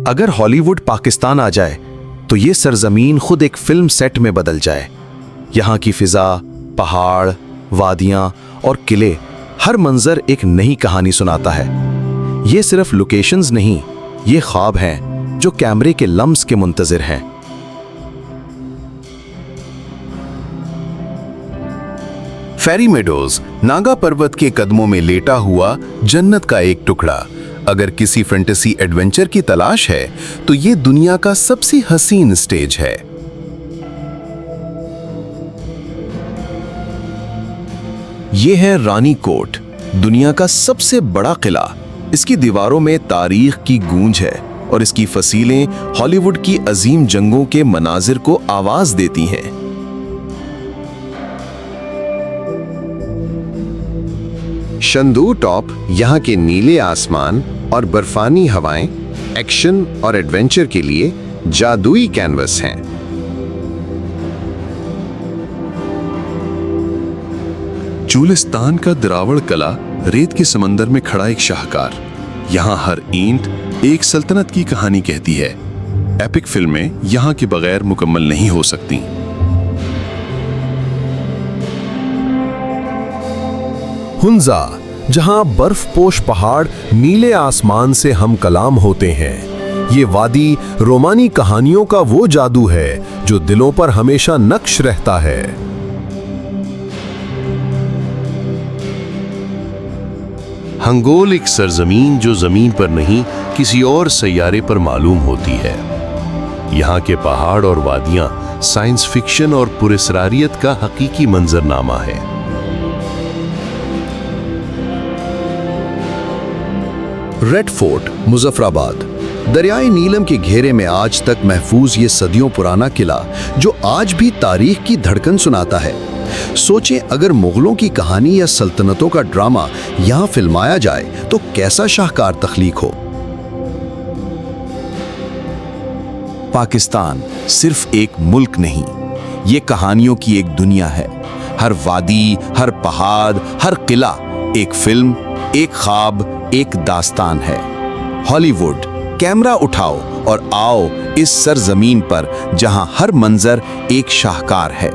अगर हॉलीवुड पाकिस्तान आ जाए तो ये सरजमीन खुद एक फिल्म सेट में बदल जाए। यहाँ की फिजा, पहाड़, वादियाँ और किले, हर मंजर एक नई कहानी सुनाता है। ये सिर्फ लोकेशंस नहीं, ये ख्वाब हैं जो कैमरे के लम्स के मुंतजिर हैं। फेरी मेडोज, नागा पर्वत के कदमों में लेटा हुआ जन्नत का एक टुकड़ा। अगर किसी फैंटेसी एडवेंचर की तलाश है तो ये दुनिया का सबसे हसीन स्टेज है। ये है रानी कोट, दुनिया का सबसे बड़ा किला। इसकी दीवारों में तारीख की गूंज है और इसकी फसीलें हॉलीवुड की अजीम जंगों के मनाजिर को आवाज देती हैं। शंदू टॉप यहाँ के नीले आसमान और बर्फानी हवाएं एक्शन और एडवेंचर के लिए जादुई कैनवस हैं। चूलिस्तान का दिरावड़ कला, रेत के समंदर में खड़ा एक शाहकार। यहाँ हर ईंट एक सल्तनत की कहानी कहती है। एपिक फिल्में यहाँ के बगैर मुकम्मल नहीं हो सकती। हुंजा, जहां बर्फपोश पहाड़ नीले आसमान से हम कलाम होते हैं। ये वादी रोमानी कहानियों का वो जादू है जो दिलों पर हमेशा नक्श रहता है। हंगोल एक सरजमीन जो जमीन पर नहीं किसी और सैयारे पर मालूम होती है। यहाँ के पहाड़ और वादियां साइंस फिक्शन और पुरस्रारियत का हकीकी मंजरनामा है। Red fort, Muzaffarabad. दरियाए नीलम के घेरे में आज तक महफूज ये सदियों पुराना किला जो आज भी तारीख की धड़कन सुनाता है। सोचें, अगर मुगलों की कहानी या सल्तनतों का ड्रामा यहाँ फिल्माया जाए तो कैसा शाहकार तख्लीक हो। पाकिस्तान सिर्फ एक मुल्क नहीं, ये कहानियों की एक दुनिया है। हर वादी, हर पहाड़, हर किला एक फिल्म, एक ख्वाब, एक दास्तान है। हॉलीवुड, कैमरा उठाओ और आओ इस सरजमीन पर जहां हर मंजर एक शाहकार है।